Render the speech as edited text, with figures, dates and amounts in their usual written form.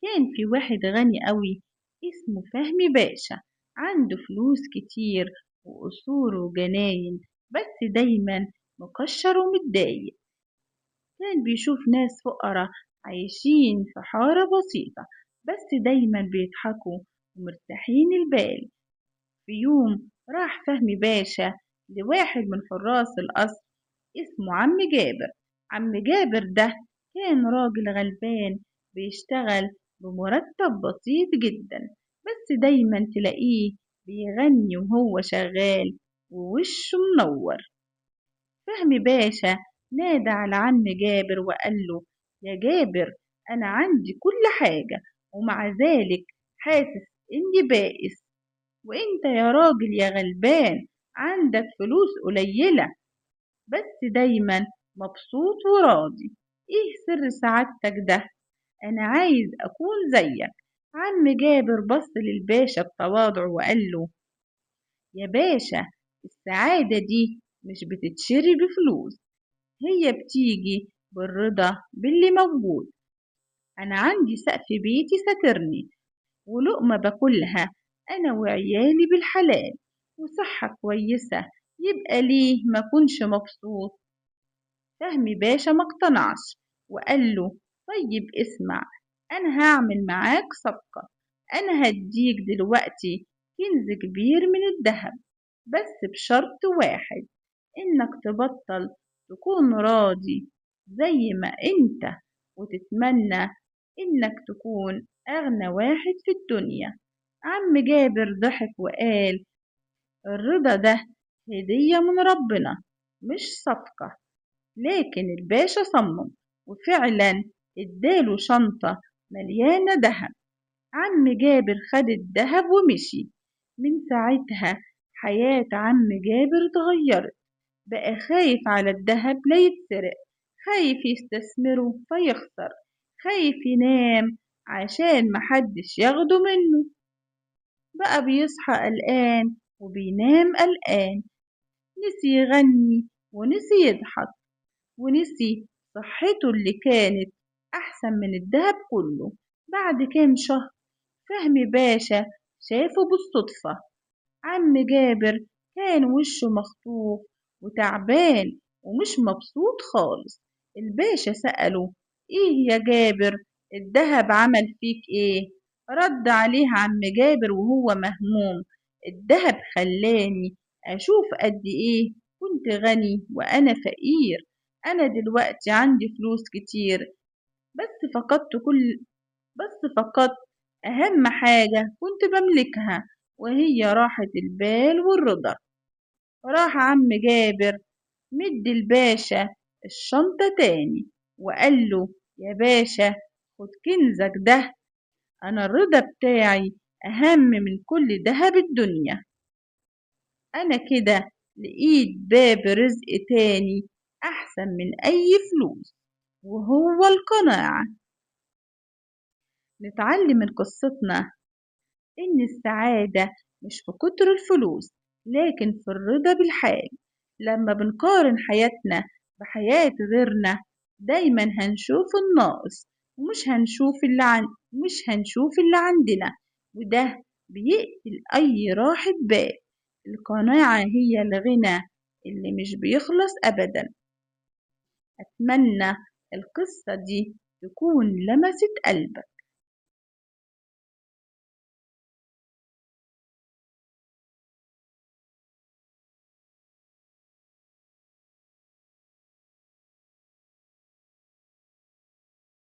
كان في واحد غني قوي اسمه فهمي باشا، عنده فلوس كتير وقصور وجناين، بس دايما مكشر ومتضايق. كان بيشوف ناس فقراء عايشين في حارة بسيطة، بس دايما بيضحكوا ومرتاحين البال. في يوم راح فهمي باشا لواحد من حراس القصر اسمه عم جابر. عم جابر ده كان راجل غلبان بيشتغل بمرتب بسيط جدا، بس دايما تلاقيه بيغني وهو شغال ووشه منور. فهمي باشا نادى على عم جابر وقال له: يا جابر، أنا عندي كل حاجة ومع ذلك حاسس إني بائس، وإنت يا راجل يا غلبان عندك فلوس قليلة بس دايما مبسوط وراضي. ايه سر سعادتك ده؟ انا عايز اكون زيك. عم جابر بص للباشا بتواضع وقال له: يا باشا، السعادة دي مش بتتشري بفلوس، هي بتيجي بالرضا باللي موجود. انا عندي سقف بيتي ساترني، ولقمة باكلها انا وعيالي بالحلال، وصحة كويسة، يبقى ليه ما كنش مبسوط؟ فهمي باشا ما اقتنعش وقال له: طيب اسمع، أنا هعمل معاك صفقة. أنا هديك دلوقتي كنز كبير من الذهب، بس بشرط واحد: إنك تبطل تكون راضي زي ما أنت وتتمنى إنك تكون أغنى واحد في الدنيا. عم جابر ضحك وقال: الرضا ده هدية من ربنا، مش صفقة. لكن الباشا صمم، وفعلا اداله شنطة مليانة دهب. عم جابر خد الدهب ومشي. من ساعتها حياة عم جابر اتغيرت، بقى خايف على الدهب لا يتسرق، خايف يستثمره فيخسر، خايف ينام عشان محدش ياخده منه. بقى بيصحى قلقان وبينام قلقان، نسي يغني ونسي يضحك ونسي صحته اللي كانت أحسن من الدهب كله. بعد كام شهر فهمي باشا شافه بالصدفة. عم جابر كان وشه مخطوف وتعبان ومش مبسوط خالص. الباشا سأله: ايه يا جابر، الدهب عمل فيك ايه؟ رد عليه عم جابر وهو مهموم: الدهب خلاني اشوف قد ايه كنت غني وانا فقير. انا دلوقتي عندي فلوس كتير، بس فقدت كل فقدت أهم حاجة كنت بملكها، وهي راحة البال والرضا. راح عم جابر مد الباشا الشنطة تاني وقال له: يا باشا، خد كنزك ده، أنا الرضا بتاعي أهم من كل دهب الدنيا. أنا كده لقيت باب رزق تاني أحسن من أي فلوس، وهو القناعة. نتعلم من قصتنا إن السعادة مش في كتر الفلوس، لكن في الرضا بالحال. لما بنقارن حياتنا بحياة غيرنا دايما هنشوف الناقص، مش هنشوف اللي عندنا، وده بيقتل أي راحة بال. القناعة هي الغنى اللي مش بيخلص أبدا. أتمنى القصة دي تكون لمست قلبك.